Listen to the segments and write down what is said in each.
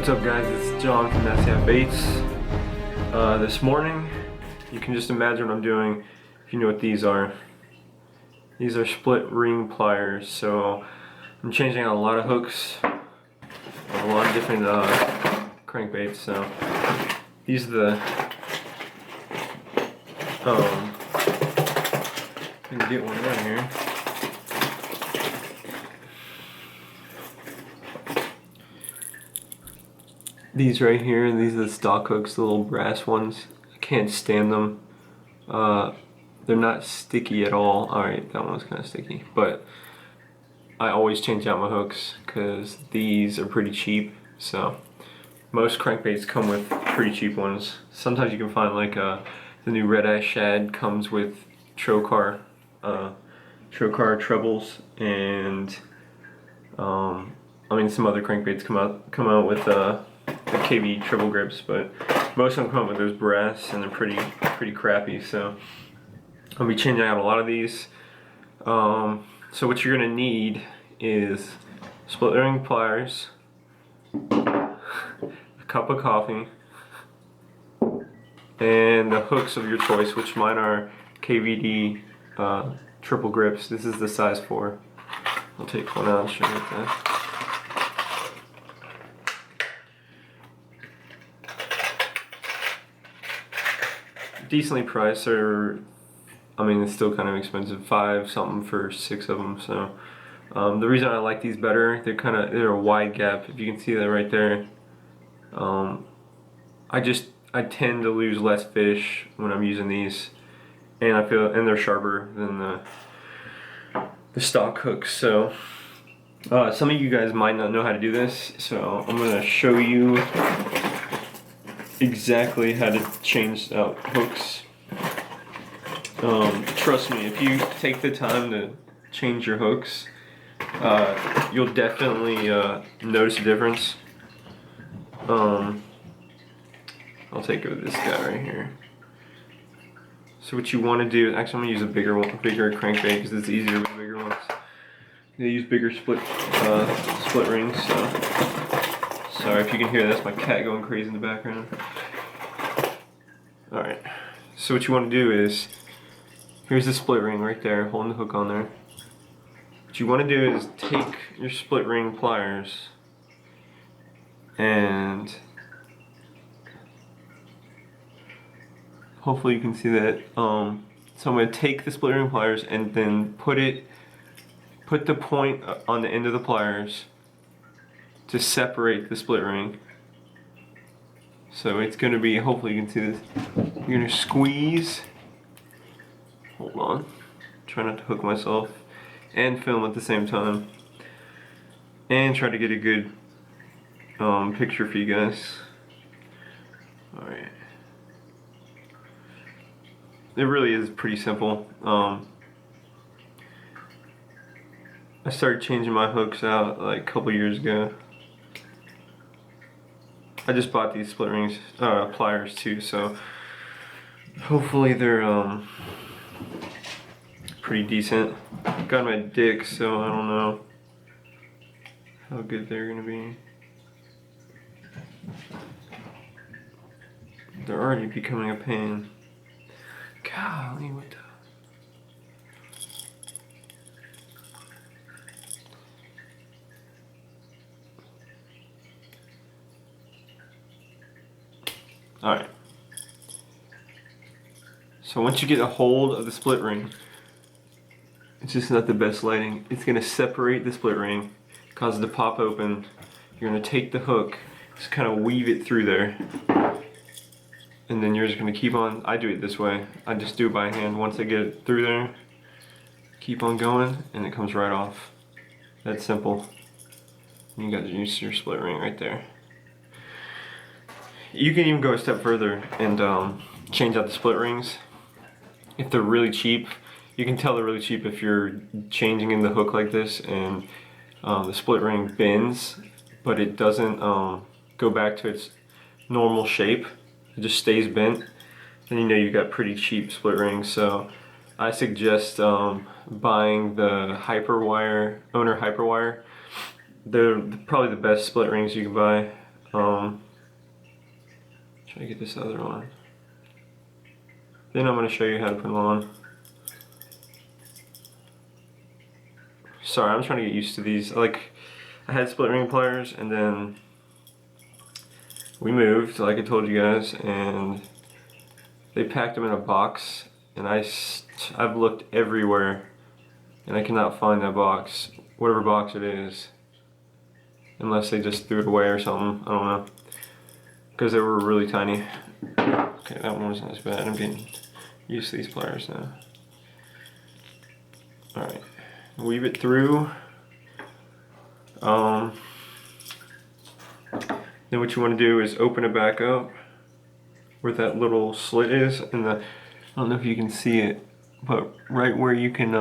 What's up guys, it's John from SF Baits. This morning, you can just imagine what I'm doing if you know what these are. These are split ring pliers, so I'm changing out a lot of hooks, a lot of different crankbaits. So these are the, you can get one right here. These right here, these are the stock hooks, the little brass ones. I can't stand them. They're not sticky at all. Alright, that one's kind of sticky. But I always change out my hooks because these are pretty cheap. So most crankbaits come with pretty cheap ones. Sometimes you can find like the new red eye shad comes with trocar trebles, and I mean some other crankbaits come out with the KV triple grips, but most of them come up with those brass and they're pretty crappy. So I'll be changing out a lot of these. So what you're gonna need is split ring pliers, a cup of coffee, and the hooks of your choice, which mine are KVD triple grips. This is the size 4. I'll take one out and show you that. Decently priced, or I mean it's still kind of expensive, 5 something for 6 of them. So the reason I like these better, they're a wide gap, if you can see that right there. I tend to lose less fish when I'm using these, and they're sharper than the stock hooks. So some of you guys might not know how to do this, so I'm gonna show you exactly how to change out hooks. Trust me, if you take the time to change your hooks, you'll definitely notice a difference. I'll take this guy right here. So what you want to do, actually I'm going to use a bigger crankbait because it's easier with bigger ones. They use bigger split rings. So sorry if you can hear, that's my cat going crazy in the background. Alright, so what you want to do is, here's the split ring right there, holding the hook on there. What you want to do is take your split ring pliers and hopefully you can see that. So I'm going to take the split ring pliers and then put the point on the end of the pliers to separate the split ring. So it's going to be, hopefully you can see this, you're going to squeeze, hold on, try not to hook myself, and film at the same time, and try to get a good picture for you guys. Alright. It really is pretty simple. I started changing my hooks out like a couple years ago. I just bought these split rings, pliers too, so hopefully they're pretty decent. Got my dick, so I don't know how good they're gonna be. They're already becoming a pain. Golly, what the... Alright. So once you get a hold of the split ring, it's just not the best lighting. It's going to separate the split ring, cause it to pop open. You're going to take the hook, just kind of weave it through there. And then you're just going to keep on, I do it this way. I just do it by hand. Once I get it through there, keep on going, and it comes right off. That's simple. You got your split ring right there. You can even go a step further and change out the split rings. If they're really cheap, you can tell they're really cheap if you're changing in the hook like this and the split ring bends, but it doesn't go back to its normal shape. It just stays bent. Then you know you got pretty cheap split rings. So I suggest buying the Owner Hyperwire. They're probably the best split rings you can buy. Try to get this other on. Then I'm going to show you how to put them on. Sorry, I'm trying to get used to these. I had split ring pliers, and then we moved, like I told you guys, and they packed them in a box, and I've looked everywhere, and I cannot find that box, whatever box it is, unless they just threw it away or something. I don't know, because they were really tiny. Okay, that one wasn't as bad. I'm getting used to these pliers now. All right, weave it through. Then what you want to do is open it back up where that little slit is, and I don't know if you can see it, but right where you can,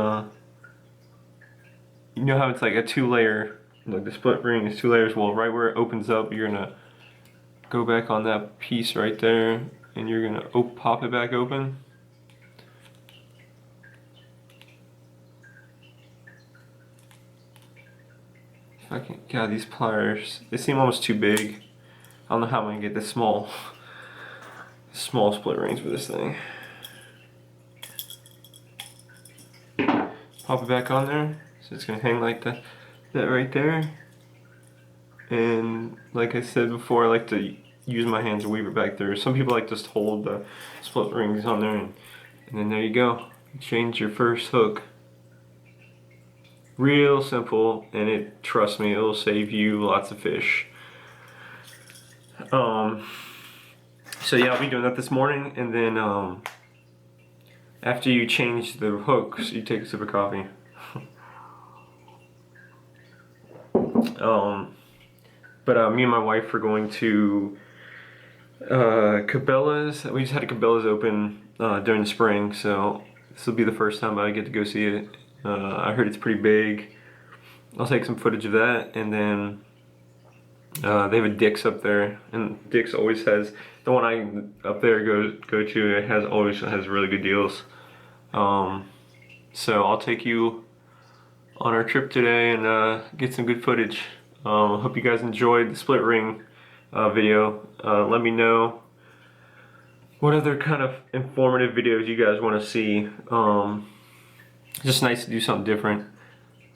you know how it's like a 2-layer, like the split ring is 2 layers. Well, right where it opens up, you're gonna go back on that piece right there, and you're gonna pop it back open. If I can, God, these pliers, they seem almost too big. I don't know how I'm gonna get this small split rings with this thing. Pop it back on there, so it's gonna hang like that right there. And like I said before, I like to use my hands and weave it back through. Some people like just hold the split rings on there, and then there you go. Change your first hook. Real simple, and trust me, it'll save you lots of fish. So yeah, I'll be doing that this morning, and then after you change the hooks, you take a sip of coffee. But me and my wife are going to Cabela's. We just had a Cabela's open during the spring, so this will be the first time I get to go see it. I heard it's pretty big. I'll take some footage of that, and then they have a Dick's up there, and Dick's always has, the one I up there go to, it always has really good deals. So I'll take you on our trip today and get some good footage. Hope you guys enjoyed the split ring video. Let me know what other kind of informative videos you guys want to see. Just nice to do something different.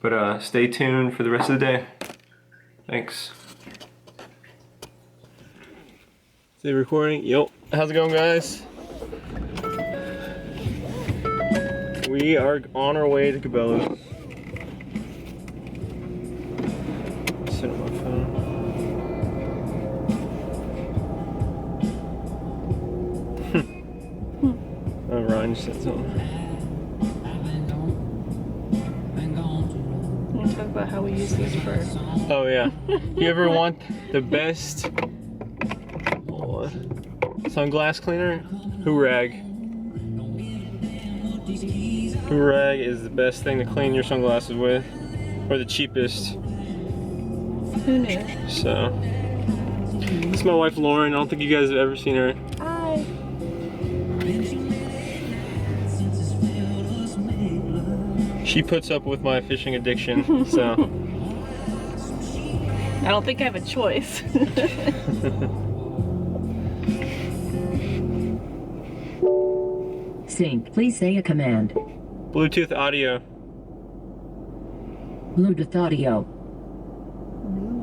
But stay tuned for the rest of the day. Thanks. Is it recording? Yep. How's it going, guys? We are on our way to Cabela. Set up my phone. Oh, Ryan just said something. Talk about how we use these for. Oh yeah. You ever want the best sunglass cleaner? Hoorag. Hoorag is the best thing to clean your sunglasses with, or the cheapest. Who knew? So, this is my wife Lauren. I don't think you guys have ever seen her. Hi. She puts up with my fishing addiction, so. I don't think I have a choice. Sync, please say a command. Bluetooth audio. Bluetooth audio.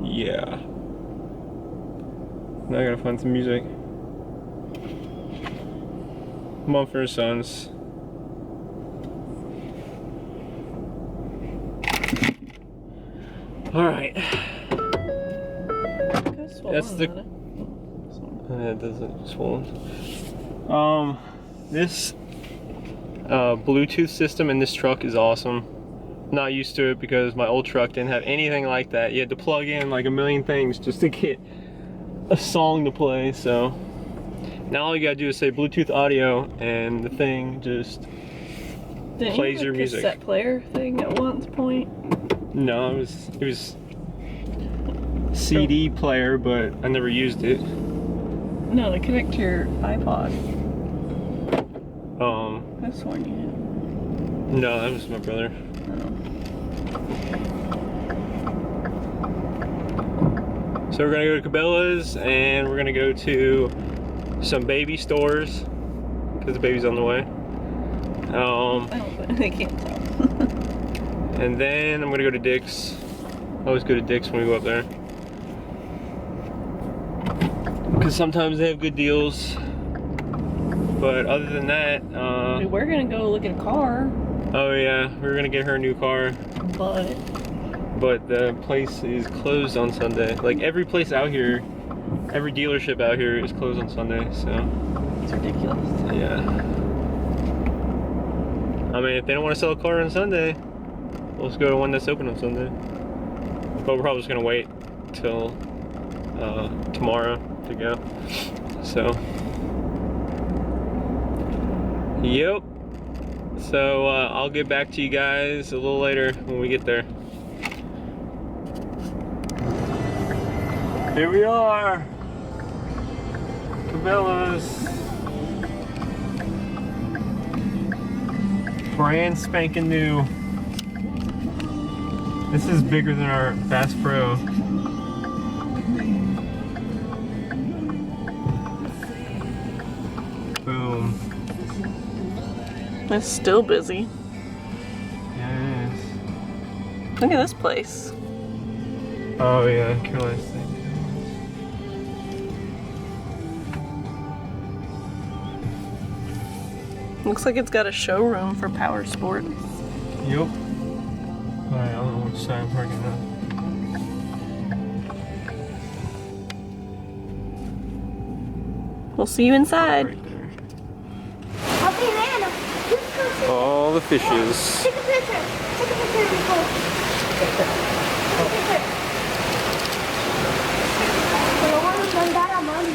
Yeah. Now I gotta find some music. Mumford & Sons. Alright. That's the... It doesn't swollen. This Bluetooth system in this truck is awesome. Not used to it because my old truck didn't have anything like that. You had to plug in like a million things just to get a song to play. So now all you gotta do is say Bluetooth audio, and the thing just plays your music. Cassette player thing at one point. No, it was CD player, but I never used it. No, to connect to your iPod. That's one you had. No, that was my brother. So we're gonna go to Cabela's and we're gonna go to some baby stores because the baby's on the way. They can't tell. And then I'm gonna go to Dick's. I always go to Dick's when we go up there. Because sometimes they have good deals. But other than that, We're gonna go look at a car, oh yeah, we're gonna get her a new car. but The place is closed on Sunday. Like every place out here, every dealership out here is closed on Sunday, so. it's ridiculous. Yeah. I mean, if they don't want to sell a car on Sunday, we'll just go to one that's open on Sunday. But we're probably just gonna wait till tomorrow to go. So. Yep. So I'll get back to you guys a little later when we get there. Here we are. Cabela's. Brand spanking new. This is bigger than our Bass Pro. Boom. It's still busy. Yeah, it is. Look at this place. Oh yeah, Carolina's thing. Looks like it's got a showroom for power sports. Yep. Alright, I don't know which side I'm parking now. We'll see you inside. Right there. Okay, Nana, just go sit. All the fishes. Take a picture. Take a picture before. Take a picture. I don't want to mandar a mano.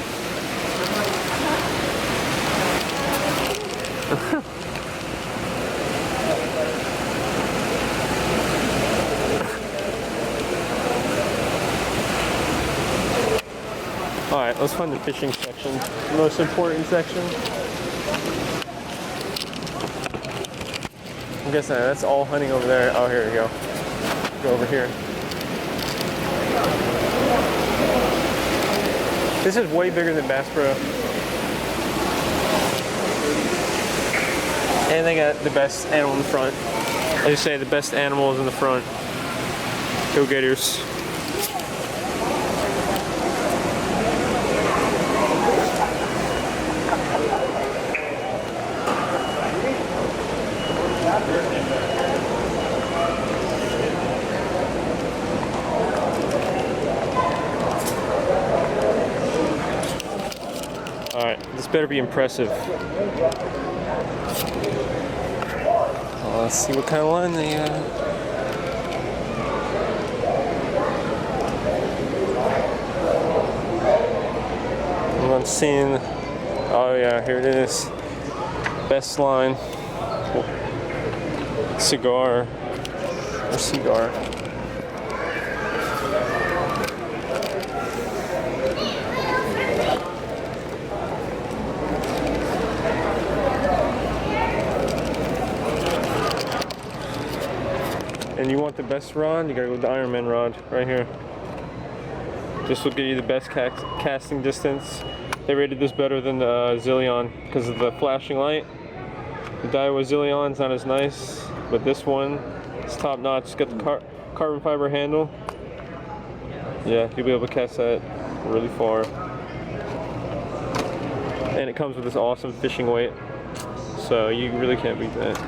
Alright, let's find the fishing section. The most important section. I'm guessing that's all hunting over there. Oh, here we go. Go over here. This is way bigger than Bass Pro. And they got the best animal in the front. They say the best animal is in the front. Go Gators. Alright, this better be impressive. Let's see what kind of line they I'm seeing. Oh yeah, here it is. Best line. Cigar. Or cigar. And you want the best rod, you gotta go with the Ironman rod right here. This will give you the best casting distance. They rated this better than the Zillion because of the flashing light. The Daiwa Zillion's not as nice, but this one is top notch. It's got the carbon fiber handle. Yeah, you'll be able to cast that really far. And it comes with this awesome fishing weight, so you really can't beat that.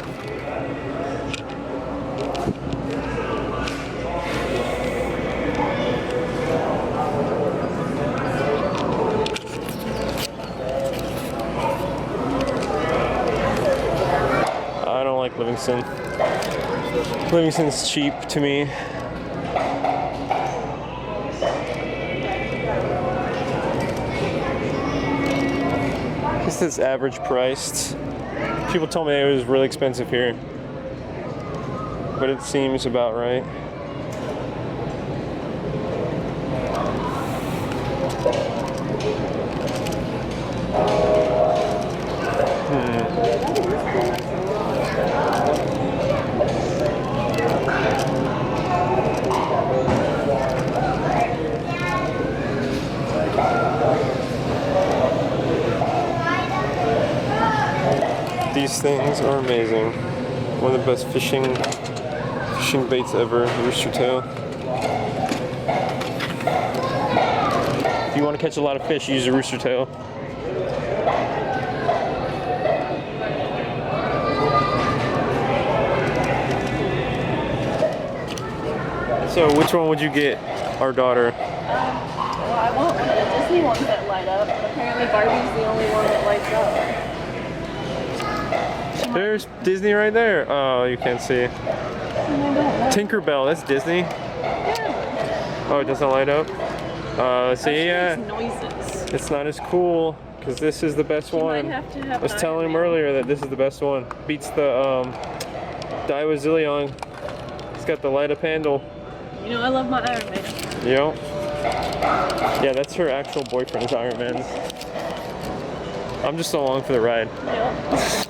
Like Livingston. Livingston's cheap to me. This is average priced. People told me it was really expensive here, but it seems about right. things are amazing. One of the best fishing baits ever, the rooster tail. If you want to catch a lot of fish, use a rooster tail. So, which one would you get our daughter? Well, I want one of the Disney ones that light up, but apparently Barbie's the only one that lights up. There's Disney right there. Oh, you can't see. And I don't know. Tinkerbell, that's Disney. Yeah. Oh, it doesn't light up? See, yeah. It's noises. It's not as cool, because this is the best You one. might have to have I was an telling him Iron Man. earlier that this is the best one. Beats the Daiwa Zillion. It's got the light up handle. You know I love my Iron Man. Yep. Yeah, that's her actual boyfriend is Iron Man. I'm just along for the ride. Yep.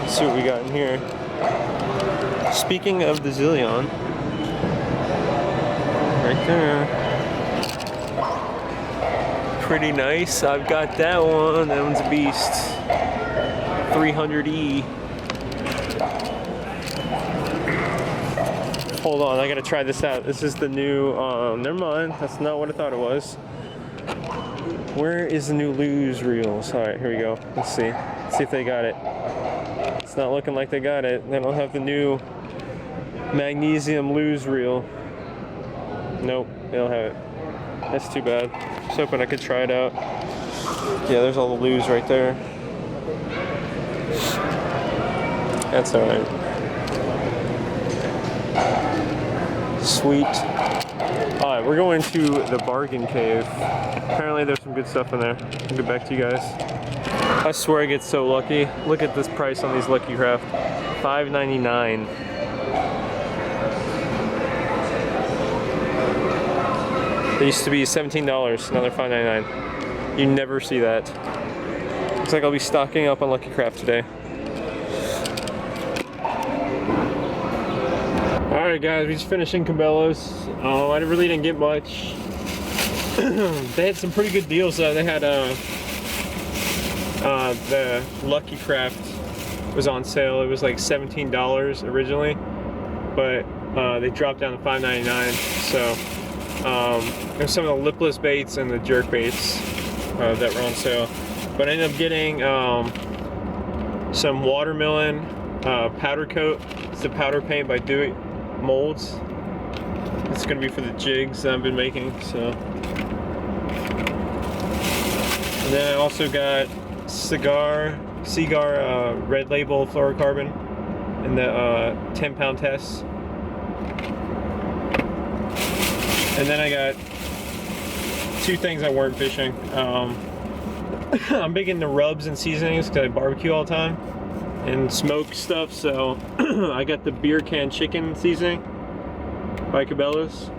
Let's see what we got in here. Speaking of the Zillion, right there. Pretty nice. I've got that one. That one's a beast. 300E. Hold on, I gotta try this out. This is the new, never mind. That's not what I thought it was. Where is the new Lose Reels? All right, here we go. Let's see. Let's see if they got it. It's not looking like they got it. They don't have the new magnesium Lose Reel. Nope, they don't have it. That's too bad. Just hoping I could try it out. Yeah, there's all the Lose right there. That's all right. Sweet. Alright, we're going to the bargain cave. Apparently there's some good stuff in there. I'll get back to you guys. I swear I get so lucky. Look at this price on these Lucky Craft. $5.99. They used to be $17, now they're $5.99. You never see that. Looks like I'll be stocking up on Lucky Craft today. Alright guys, we just finished in Cabela's. I really didn't get much. They had some pretty good deals though. They had the Lucky Craft was on sale. It was like $17 originally, but they dropped down to $5.99. So there's some of the lipless baits and the jerk baits that were on sale. But I ended up getting some watermelon powder coat. It's the powder paint by Do It Molds. It's gonna be for the jigs that I've been making. So, and then I also got Seagar Red Label fluorocarbon in the 10-pound test. And then I got two things that weren't fishing. I'm big into rubs and seasonings because I barbecue all the time and smoke stuff, so I got the beer can chicken seasoning by Cabela's.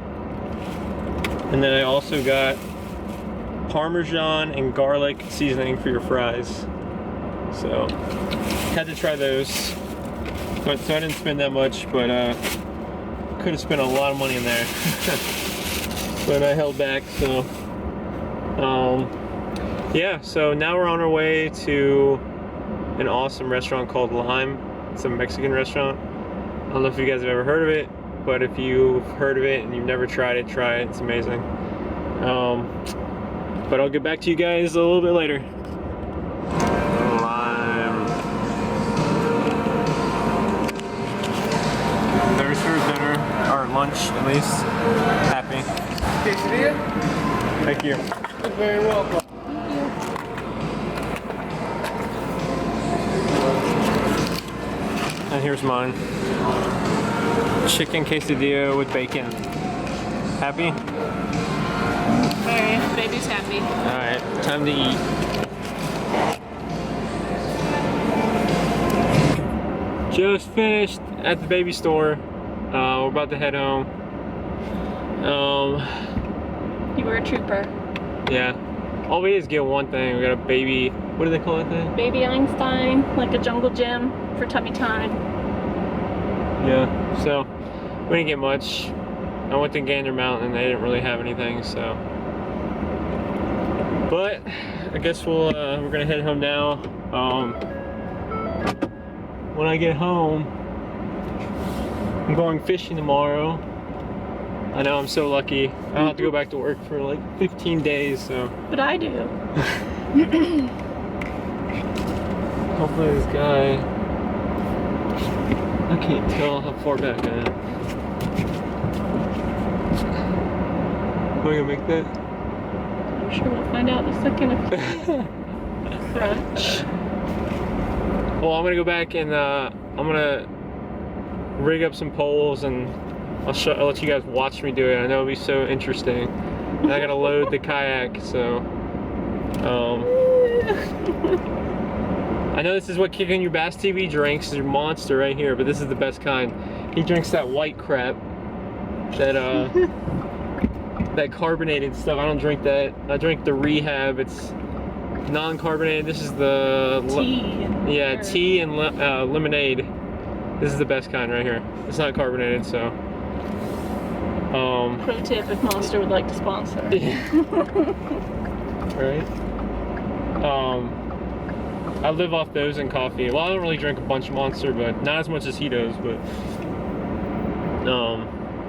And then I also got Parmesan and garlic seasoning for your fries. So, had to try those. So I didn't spend that much, but could have spent a lot of money in there. But I held back, so. Yeah, so now we're on our way to an awesome restaurant called Lime. It's a Mexican restaurant. I don't know if you guys have ever heard of it, but if you've heard of it and you've never tried it, try it. It's amazing. But I'll get back to you guys a little bit later. Lime. There's her dinner, or lunch at least. Happy. Quesadilla? Thank you. You're very welcome. And here's mine. Chicken quesadilla with bacon. Happy? Very. Baby's happy. Alright, time to eat. Just finished at the baby store. We're about to head home. You were a trooper. Yeah. All we did is get one thing. We got a baby, what do they call that thing? Baby Einstein, like a jungle gym for tummy time. Yeah, so we didn't get much. I went to Gander Mountain and they didn't really have anything, so. But I guess we're gonna head home now. When I get home, I'm going fishing tomorrow. I know, I'm so lucky. I don't have to go back to work for like 15 days, so. But I do. Hopefully this guy, I can't tell how far back I am. Am I gonna make that? I'm sure we'll find out in a second if crunch. Well, I'm gonna go back and I'm gonna rig up some poles and I'll let you guys watch me do it. I know it'll be so interesting. And I gotta load the kayak, so I know this is what Kicking Your Bass TV drinks. There's a monster right here, but this is the best kind. He drinks that white crap, that that carbonated stuff. I don't drink that. I drink the Rehab. It's non-carbonated. This is the Tea. yeah, tea and lemonade. This is the best kind right here. It's not carbonated, so. Pro tip if Monster would like to sponsor. Right. I live off those and coffee. Well, I don't really drink a bunch of Monster, but not as much as he does. But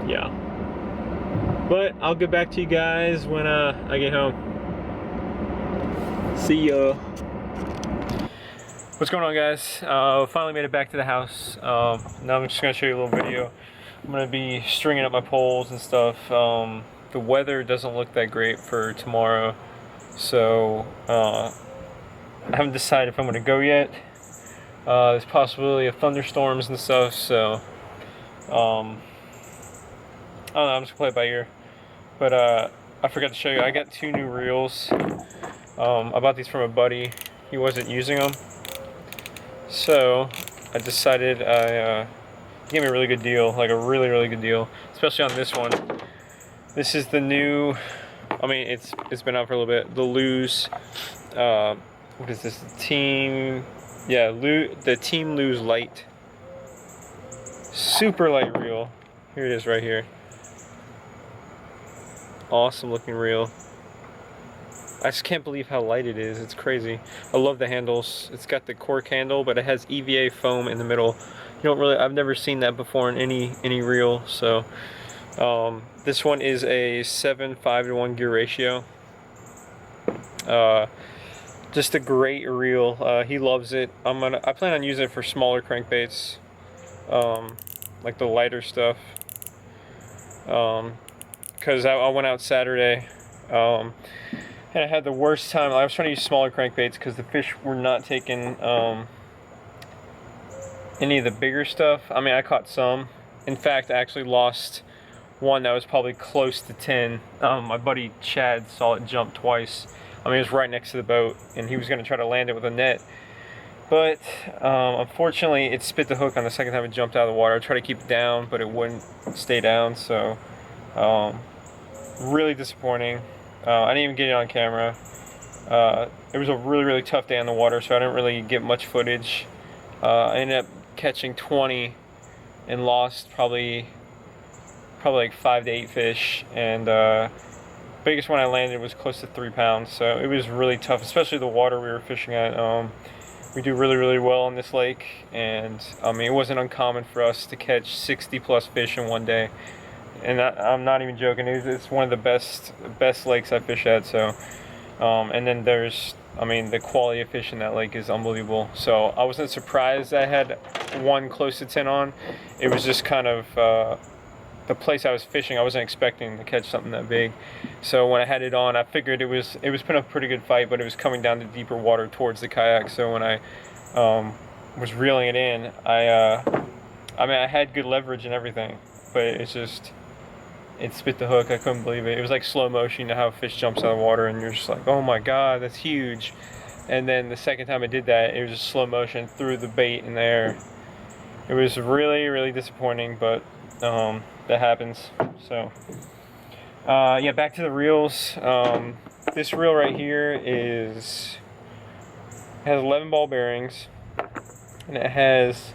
yeah. But I'll get back to you guys when I get home. See ya. What's going on, guys? Finally made it back to the house. Now I'm just gonna show you a little video. I'm gonna be stringing up my poles and stuff. The weather doesn't look that great for tomorrow, so I haven't decided if I'm gonna go yet. There's possibility of thunderstorms and stuff, so I don't know. I'm just gonna play it by ear. But I forgot to show you. I got 2 new reels. I bought these from a buddy. He wasn't using them, so I decided he gave me a really good deal, like a really good deal, especially on this one. This is the new, I mean, it's been out for a little bit, the Lose, what is this, the Team Lose Light. Super light reel. Here it is right here. Awesome looking reel. I just can't believe how light it is. It's crazy. I love the handles. It's got the cork handle, but it has EVA foam in the middle. You don't really, I've never seen that before in any reel. So this one is a 7:5 to 1 gear ratio. Just a great reel. He loves it. I plan on using it for smaller crankbaits, like the lighter stuff. Because I went out Saturday. And I had the worst time. I was trying to use smaller crankbaits because the fish were not taking any of the bigger stuff. I mean, I caught some. In fact, I actually lost one that was probably close to 10. My buddy Chad saw it jump twice. I mean, it was right next to the boat, and he was going to try to land it with a net. But unfortunately, it spit the hook on the second time it jumped out of the water. I tried to keep it down, but it wouldn't stay down. So really disappointing. I didn't even get it on camera. It was a really tough day on the water, so I didn't really get much footage. I ended up catching 20 and lost probably like 5 to 8 fish, and biggest one I landed was close to 3 pounds. So it was really tough, especially the water we were fishing at. We do really well in this lake, and I mean, it wasn't uncommon for us to catch 60 plus fish in one day. And I'm not even joking. It's one of the best lakes I fish at. So, and then there's, I mean, the quality of fish in that lake is unbelievable. So I wasn't surprised I had one close to 10 on. It was just kind of the place I was fishing. I wasn't expecting to catch something that big. So when I had it on, I figured it was putting up a pretty good fight, but it was coming down to deeper water towards the kayak. So when I was reeling it in, I mean, I had good leverage and everything, but it's just, it spit the hook. I couldn't believe it. It was like slow motion to how a fish jumps out of the water, and you're just like, oh my god, that's huge. And then the second time I did that, it was just slow motion through the bait in the air. It was really disappointing, but that happens. So yeah, back to the reels. This reel right here has 11 ball bearings, and it has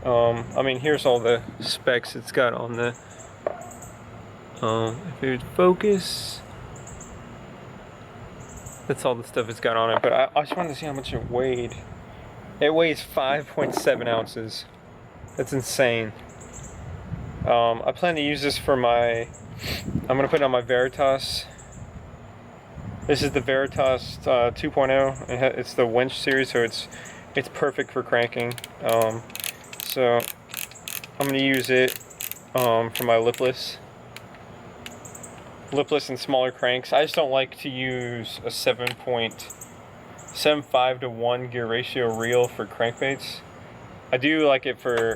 I mean, here's all the specs it's got on the if it would focus, That's all the stuff it's got on it. But I just wanted to see how much it weighed. It weighs 5.7 ounces. That's insane. I plan to use this for my. I'm gonna put it on my Veritas. This is the Veritas 2.0. It's the winch series, so it's perfect for cranking. So I'm gonna use it for my lipless and smaller cranks. I just don't like to use a 7.75 to 1 gear ratio reel for crankbaits. I do like it for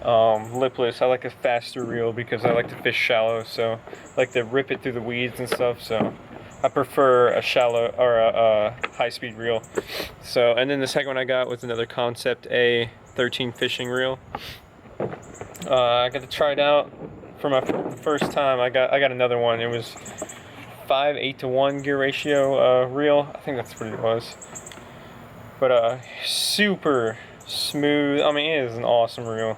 lipless. I like a faster reel because I like to fish shallow, so I like to rip it through the weeds and stuff. So I prefer a shallow or a high-speed reel. So, and then the second one I got was another Concept A 13 fishing reel. I got to try it out for my first time. I got another one. It was 5.8 to 1 gear ratio reel. I think that's what it was. But super smooth. I mean, it is an awesome reel.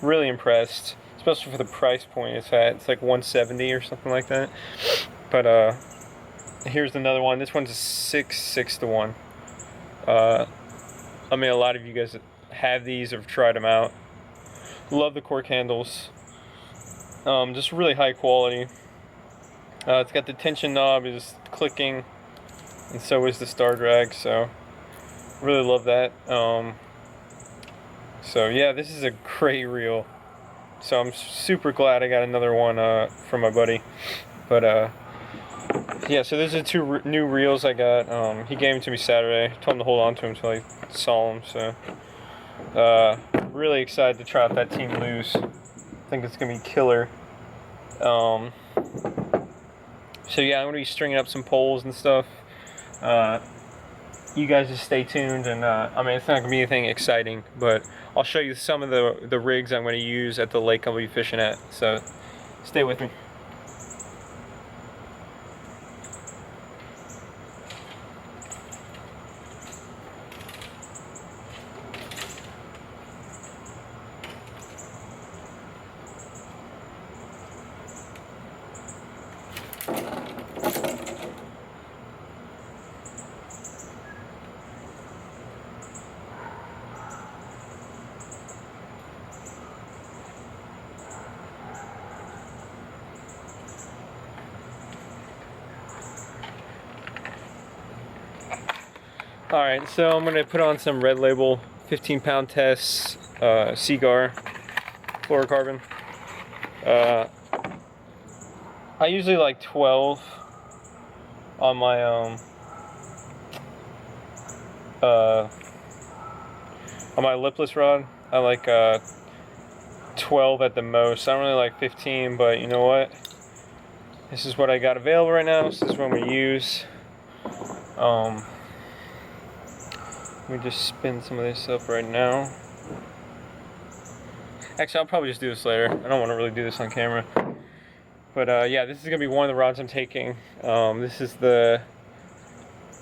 Really impressed, especially for the price point it's at. It's like $170 or something like that. But here's another one. This one's a 6 to 1. I mean, a lot of you guys have these or have tried them out. Love the cork handles. Just really high quality. It's got the tension knob is clicking, and so is the star drag. So really love that. So yeah, this is a great reel. So I'm super glad I got another one from my buddy. But yeah, so those are two new reels I got. He gave them to me Saturday. Told him to hold on to them until I saw them. So really excited to try out that Team Lose. I think it's gonna be killer. So yeah, I'm gonna be stringing up some poles and stuff. You guys just stay tuned, and I mean, it's not gonna be anything exciting, but I'll show you some of the rigs I'm gonna use at the lake I'll be fishing at. So stay with me. Alright, so I'm going to put on some Red Label 15-pound tests, Seagar fluorocarbon. I usually like 12 on my lipless rod. I like 12 at the most. I don't really like 15, but you know what? This is what I got available right now. So this is what I'm going to use. Let me just spin some of this up right now. Actually, I'll probably just do this later. I don't want to really do this on camera. But yeah, this is going to be one of the rods I'm taking. This is the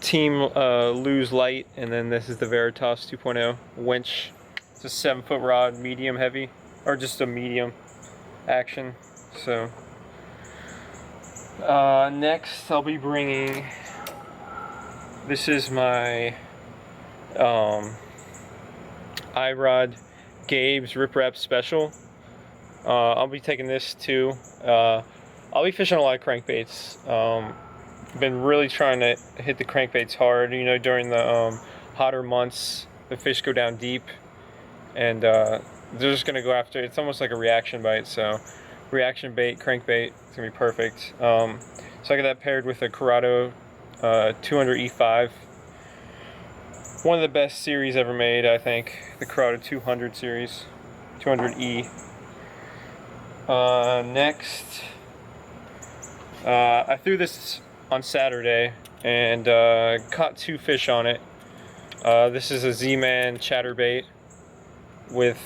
Team Lose Light, and then this is the Veritas 2.0 winch. It's a 7-foot rod, medium heavy, or just a medium action. So next I'll be bringing, this is my iRod Gabe's Rip Rap Special. I'll be taking this too. I'll be fishing a lot of crankbaits. Been really trying to hit the crankbaits hard. You know, during the hotter months, the fish go down deep, and they're just gonna go after it. It's almost like a reaction bite. So, reaction bait, crankbait, it's gonna be perfect. So I got that paired with a Corrado 200E5. One of the best series ever made, I think. The Corrado 200 series, 200E. Next, I threw this on Saturday and caught 2 fish on it. This is a Z-Man chatterbait with,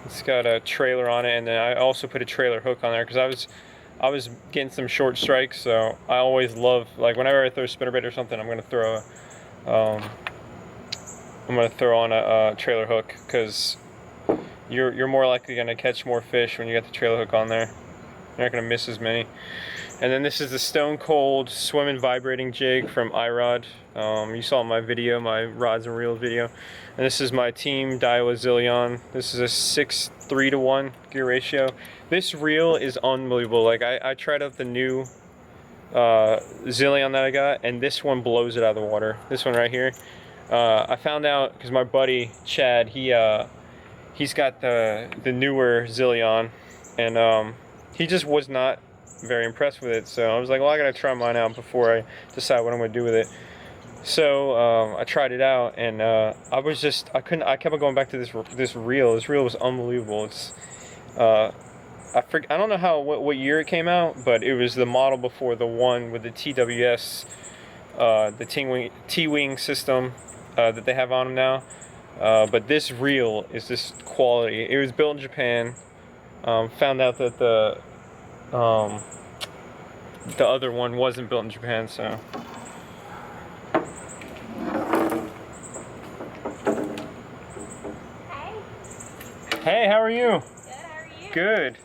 it's got a trailer on it, and then I also put a trailer hook on there because I was getting some short strikes. So I always love, like, whenever I throw a spinnerbait or something, I'm gonna throw on a trailer hook, because you're more likely gonna catch more fish when you got the trailer hook on there. You're not gonna miss as many. And then this is the Stone Cold Swim and Vibrating Jig from iRod. You saw my video, my rods and reels video. And this is my Team Daiwa Zillion. This is a 6:3-to-1 gear ratio. This reel is unbelievable. Like I tried out the new Zillion that I got, and this one blows it out of the water. This one right here. I found out because my buddy Chad, he's got the newer Zillion, and he just was not very impressed with it. So I was like, well, I gotta try mine out before I decide what I'm gonna do with it. So I tried it out, and I kept on going back to this reel. This reel was unbelievable. It's I don't know what year it came out, but it was the model before the one with the TWS, the T-wing system that they have on them now. But this reel is just quality. It was built in Japan. Found out that the other one wasn't built in Japan, so. Hey. Hey, how are you? Good, how are you? Good.